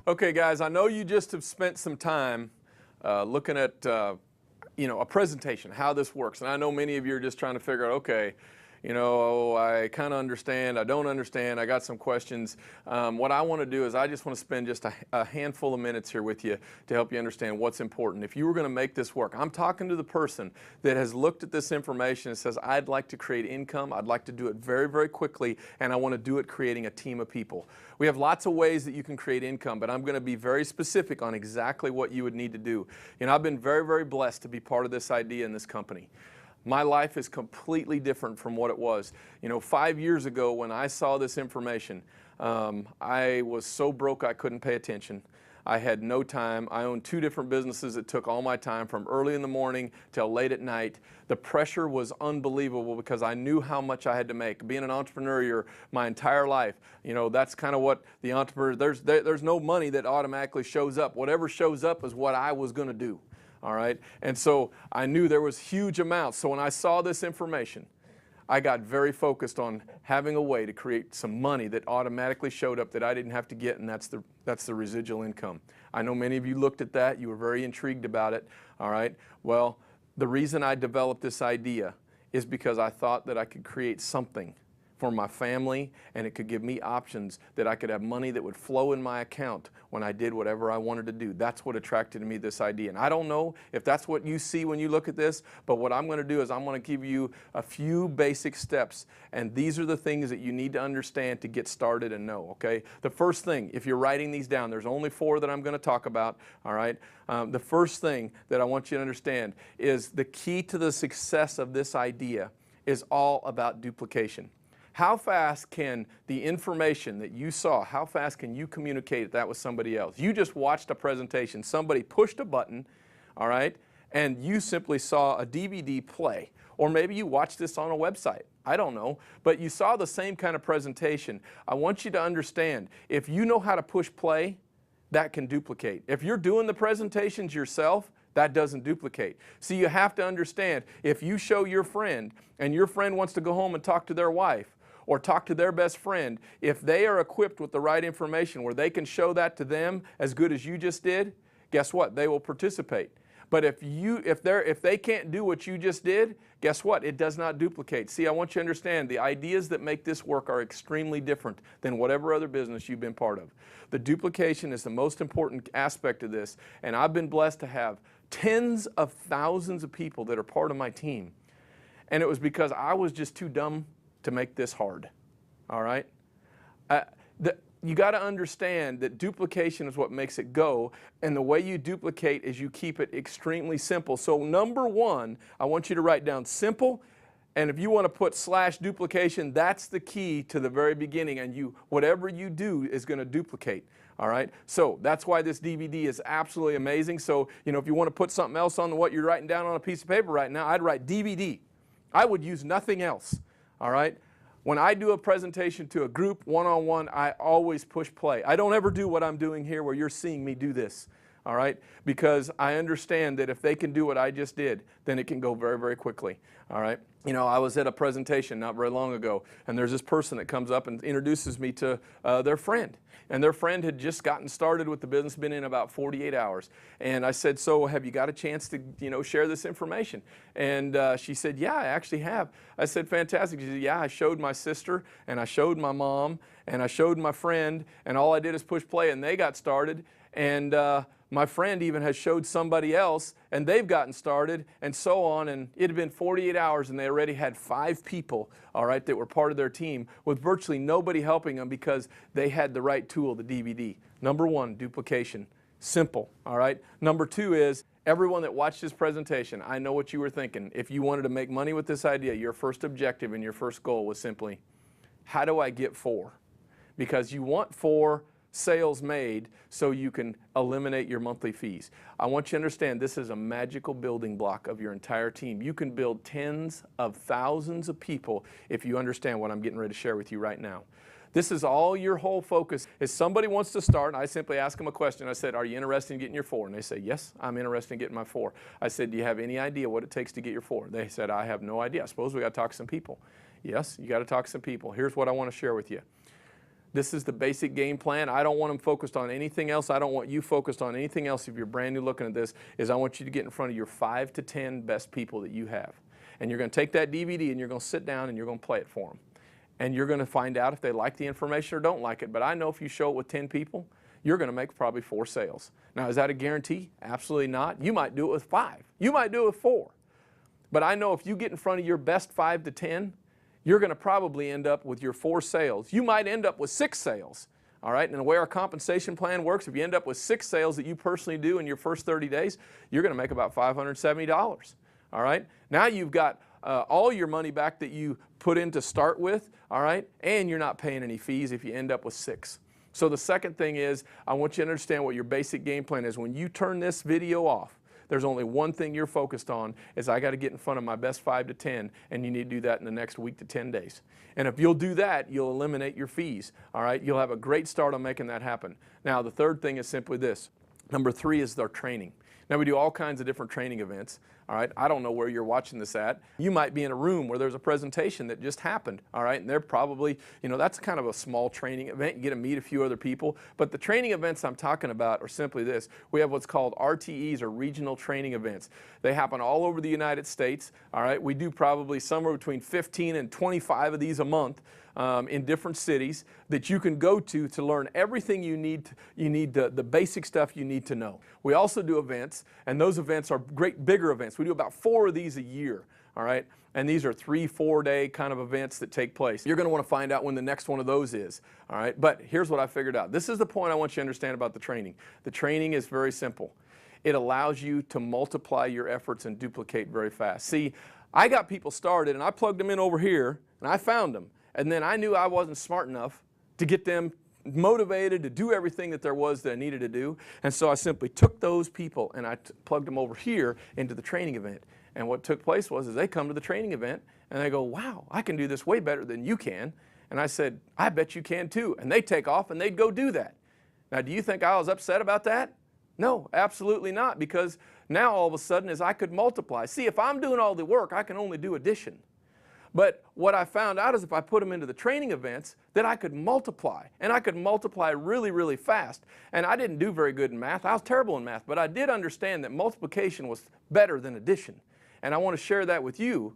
Okay, guys, I know you just have spent some time looking at a presentation, how this works. And I know many of you are just trying to figure out, okay, I kind of understand, I don't understand, I got some questions. What I want to do is I just want to spend just a handful of minutes here with you to help you understand what's important. If you were going to make this work, I'm talking to the person that has looked at this information and says, I'd like to create income, I'd like to do it very, very quickly, and I want to do it creating a team of people. We have lots of ways that you can create income, but I'm going to be very specific on exactly what you would need to do. I've been very, very blessed to be part of this idea in this company. My life is completely different from what it was. 5 years ago when I saw this information, I was so broke I couldn't pay attention. I had no time. I owned 2 different businesses that took all my time from early in the morning till late at night. The pressure was unbelievable because I knew how much I had to make. Being an entrepreneur my entire life, that's kind of what the entrepreneur, there's no money that automatically shows up. Whatever shows up is what I was going to do. All right. And so I knew there was huge amounts. So when I saw this information, I got very focused on having a way to create some money that automatically showed up that I didn't have to get, and that's the residual income. I know many of you looked at that. You were very intrigued about it. All right. Well, the reason I developed this idea is because I thought that I could create something for my family, and it could give me options that I could have money that would flow in my account when I did whatever I wanted to do. That's what attracted me to this idea. And I don't know if that's what you see when you look at this, but what I'm going to do is I'm going to give you a few basic steps, and these are the things that you need to understand to get started and know, okay? The first thing, if you're writing these down, there's only 4 that I'm going to talk about, all right? The first thing that I want you to understand is the key to the success of this idea is all about duplication. How fast can the information that you saw, how fast can you communicate that with somebody else? You just watched a presentation. Somebody pushed a button, all right, and you simply saw a DVD play. Or maybe you watched this on a website. I don't know. But you saw the same kind of presentation. I want you to understand, if you know how to push play, that can duplicate. If you're doing the presentations yourself, that doesn't duplicate. See, you have to understand, if you show your friend and your friend wants to go home and talk to their wife, or talk to their best friend, if they are equipped with the right information where they can show that to them as good as you just did, guess what? They will participate. But if they can't do what you just did, guess what? It does not duplicate. See, I want you to understand the ideas that make this work are extremely different than whatever other business you've been part of. The duplication is the most important aspect of this, and I've been blessed to have tens of thousands of people that are part of my team. And it was because I was just too dumb to make this hard, all right? You got to understand that duplication is what makes it go, and the way you duplicate is you keep it extremely simple. So number 1, I want you to write down simple, and if you want to put /duplication, that's the key to the very beginning, and whatever you do is going to duplicate. All right, so that's why this DVD is absolutely amazing. So, if you want to put something else on what you're writing down on a piece of paper right now, I'd write DVD. I would use nothing else. All right? When I do a presentation to a group one-on-one, I always push play. I don't ever do what I'm doing here where you're seeing me do this. All right? Because I understand that if they can do what I just did, then it can go very, very quickly. All right? I was at a presentation not very long ago, and there's this person that comes up and introduces me to their friend. And their friend had just gotten started with the business, been in about 48 hours. And I said, so have you got a chance to, share this information? And she said, yeah, I actually have. I said, fantastic. She said, yeah, I showed my sister, and I showed my mom, and I showed my friend, and all I did is push play, and they got started. And my friend even has showed somebody else, and they've gotten started, and so on. And it had been 48 hours, and they already had 5 people, all right, that were part of their team, with virtually nobody helping them because they had the right tool, the DVD. Number 1, duplication. Simple, all right? Number 2 is, everyone that watched this presentation, I know what you were thinking. If you wanted to make money with this idea, your first objective and your first goal was simply, how do I get 4? Because you want 4 sales made so you can eliminate your monthly fees. I want you to understand this is a magical building block of your entire team. You can build tens of thousands of people if you understand what I'm getting ready to share with you right now. This is all your whole focus. If somebody wants to start, I simply ask them a question. I said, are you interested in getting your 4? And they say, yes, I'm interested in getting my 4. I said, do you have any idea what it takes to get your 4? They said, I have no idea. I suppose we got to talk to some people. Yes, you got to talk to some people. Here's what I want to share with you. This is the basic game plan. I don't want them focused on anything else. I don't want you focused on anything else. If you're brand new looking at this, is I want you to get in front of your 5 to 10 best people that you have. And you're going to take that DVD and you're going to sit down and you're going to play it for them. And you're going to find out if they like the information or don't like it. But I know if you show it with 10 people, you're going to make probably 4 sales. Now, is that a guarantee? Absolutely not. You might do it with 5. You might do it with 4. But I know if you get in front of your best 5 to 10, you're going to probably end up with your 4 sales. You might end up with 6 sales. All right, and the way our compensation plan works, if you end up with 6 sales that you personally do in your first 30 days, you're going to make about $570. All right, now you've got all your money back that you put in to start with, all right, and you're not paying any fees if you end up with 6. So the second thing is, I want you to understand what your basic game plan is. When you turn this video off, there's only one thing you're focused on, is I got to get in front of my best 5 to 10, and you need to do that in the next week to 10 days. And if you'll do that, you'll eliminate your fees, all right? You'll have a great start on making that happen. Now, the third thing is simply this. Number 3 is their training. Now, we do all kinds of different training events, all right? I don't know where you're watching this at. You might be in a room where there's a presentation that just happened, all right? And they're probably, you know, that's kind of a small training event. You get to meet a few other people. But the training events I'm talking about are simply this. We have what's called RTEs, or regional training events. They happen all over the United States, all right? We do probably somewhere between 15 and 25 of these a month. In different cities that you can go to learn everything you need. The basic stuff you need to know. We also do events, and those events are great bigger events. We do about 4 of these a year, all right? And these are 3-4 day kind of events that take place. You're going to want to find out when the next one of those is, all right? But here's what I figured out. This is the point I want you to understand about the training. The training is very simple. It allows you to multiply your efforts and duplicate very fast. See, I got people started, and I plugged them in over here, and I found them. And then I knew I wasn't smart enough to get them motivated to do everything that there was that I needed to do. And so I simply took those people and I plugged them over here into the training event. And what took place was they come to the training event and they go, wow, I can do this way better than you can. And I said, I bet you can too. And they take off and they'd go do that. Now, do you think I was upset about that? No, absolutely not, because now all of a sudden is I could multiply. See, if I'm doing all the work, I can only do addition. But what I found out is if I put them into the training events, that I could multiply. And I could multiply really, really fast. And I didn't do very good in math. I was terrible in math. But I did understand that multiplication was better than addition. And I want to share that with you,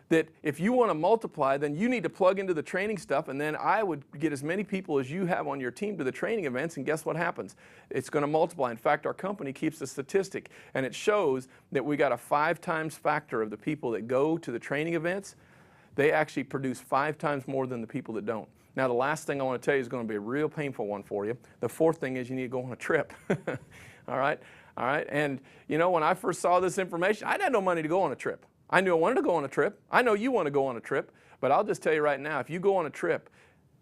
that if you want to multiply, then you need to plug into the training stuff. And then I would get as many people as you have on your team to the training events. And guess what happens? It's going to multiply. In fact, our company keeps a statistic. And it shows that we got a 5 times factor of the people that go to the training events. They actually produce 5 times more than the people that don't. Now, the last thing I want to tell you is going to be a real painful one for you. The fourth thing is you need to go on a trip. All right? All right? And, you know, when I first saw this information, I had no money to go on a trip. I knew I wanted to go on a trip. I know you want to go on a trip. But I'll just tell you right now, if you go on a trip,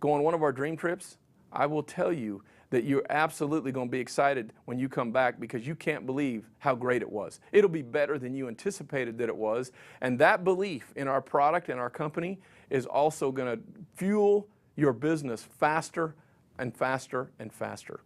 go on one of our dream trips, I will tell you that you're absolutely going to be excited when you come back, because you can't believe how great it was. It'll be better than you anticipated that it was. And that belief in our product and our company is also going to fuel your business faster and faster and faster.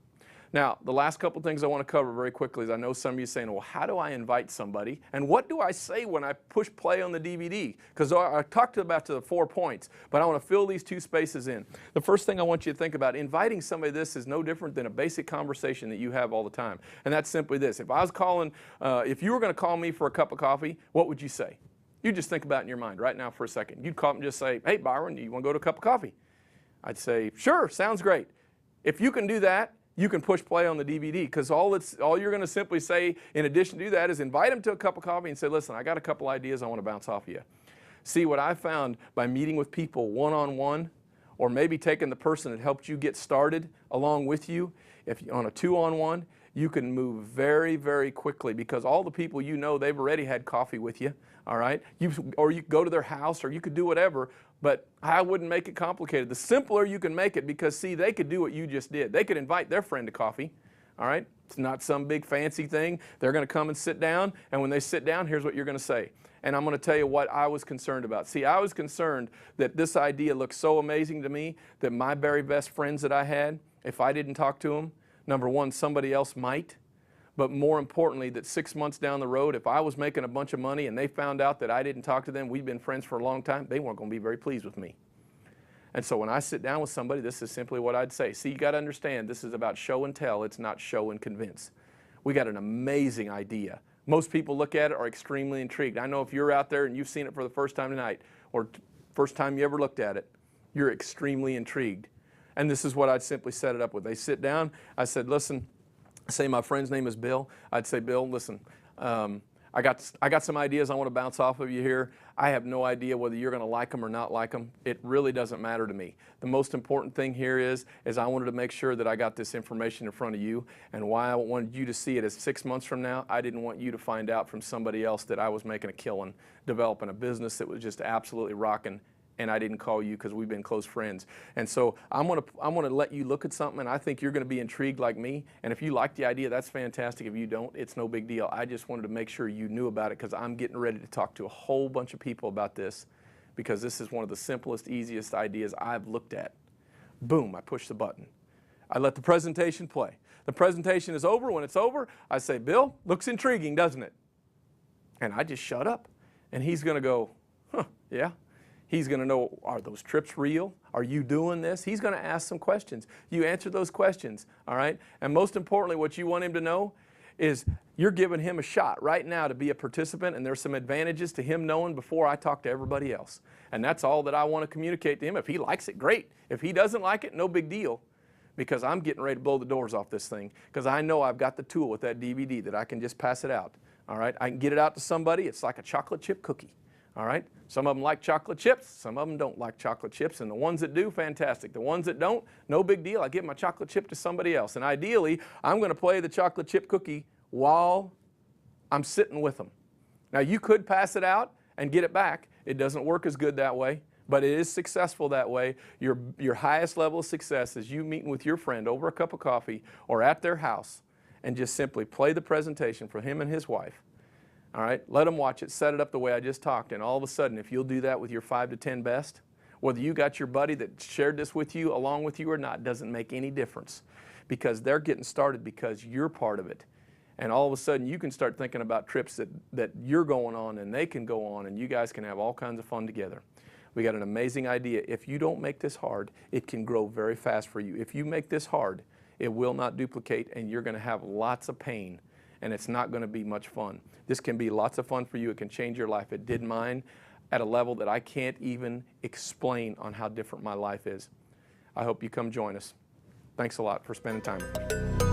Now, the last couple things I want to cover very quickly is I know some of you are saying, well, how do I invite somebody? And what do I say when I push play on the DVD? Because I talked about the 4 points, but I want to fill these 2 spaces in. The first thing I want you to think about, inviting somebody to this is no different than a basic conversation that you have all the time. And that's simply this. If I was calling, if you were going to call me for a cup of coffee, what would you say? You just think about it in your mind right now for a second. You'd call up and just say, hey, Byron, do you want to go to a cup of coffee? I'd say, sure, sounds great. If you can do that, you can push play on the DVD, because all you're going to simply say in addition to that is invite them to a cup of coffee and say, listen, I got a couple ideas I want to bounce off of you. See, what I found by meeting with people one-on-one, or maybe taking the person that helped you get started along with you, if on a 2-on-1, you can move very, very quickly, because all the people you know, they've already had coffee with you, all right? Or you go to their house, or you could do whatever. But I wouldn't make it complicated. The simpler you can make it, because, see, they could do what you just did. They could invite their friend to coffee, all right? It's not some big fancy thing. They're going to come and sit down, and when they sit down, here's what you're going to say. And I'm going to tell you what I was concerned about. See, I was concerned that this idea looked so amazing to me that my very best friends that I had, if I didn't talk to them, number one, somebody else might. But more importantly, that 6 months down the road, if I was making a bunch of money and they found out that I didn't talk to them, we'd been friends for a long time, they weren't going to be very pleased with me. And so when I sit down with somebody, this is simply what I'd say. See, you got to understand, this is about show and tell. It's not show and convince. We got an amazing idea. Most people look at it are extremely intrigued. I know if you're out there and you've seen it for the first time tonight, or first time you ever looked at it, you're extremely intrigued. And this is what I'd simply set it up with. They sit down. I said, listen, say my friend's name is Bill. I'd say, Bill, listen, I got some ideas I want to bounce off of you here. I have no idea whether you're going to like them or not like them. It really doesn't matter to me. The most important thing here is I wanted to make sure that I got this information in front of you, and why I wanted you to see it is 6 months from now, I didn't want you to find out from somebody else that I was making a killing, developing a business that was just absolutely rocking, and I didn't call you because we've been close friends. And so I'm gonna let you look at something, and I think you're gonna be intrigued like me. And if you like the idea, that's fantastic. If you don't, it's no big deal. I just wanted to make sure you knew about it because I'm getting ready to talk to a whole bunch of people about this, because this is one of the simplest, easiest ideas I've looked at. Boom, I push the button. I let the presentation play. The presentation is over. When it's over, I say, Bill, looks intriguing, doesn't it? And I just shut up. And he's gonna go, huh, yeah. He's going to know, are those trips real? Are you doing this? He's going to ask some questions. You answer those questions, all right? And most importantly, what you want him to know is you're giving him a shot right now to be a participant, and there's some advantages to him knowing before I talk to everybody else. And that's all that I want to communicate to him. If he likes it, great. If he doesn't like it, no big deal, because I'm getting ready to blow the doors off this thing, because I know I've got the tool with that DVD that I can just pass it out, all right? I can get it out to somebody. It's like a chocolate chip cookie. All right? Some of them like chocolate chips, some of them don't like chocolate chips, and the ones that do, fantastic. The ones that don't, no big deal. I give my chocolate chip to somebody else. And ideally, I'm going to play the chocolate chip cookie while I'm sitting with them. Now, you could pass it out and get it back. It doesn't work as good that way, but it is successful that way. Your highest level of success is you meeting with your friend over a cup of coffee or at their house and just simply play the presentation for him and his wife. All right, let them watch it, set it up the way I just talked, and all of a sudden, if you'll do that with your 5 to 10 best, whether you got your buddy that shared this with you along with you or not, doesn't make any difference, because they're getting started because you're part of it. And all of a sudden, you can start thinking about trips that you're going on and they can go on, and you guys can have all kinds of fun together. We got an amazing idea. If you don't make this hard, it can grow very fast for you. If you make this hard, it will not duplicate, and you're going to have lots of pain, and it's not going to be much fun. This can be lots of fun for you. It can change your life. It did mine at a level that I can't even explain on how different my life is. I hope you come join us. Thanks a lot for spending time with me.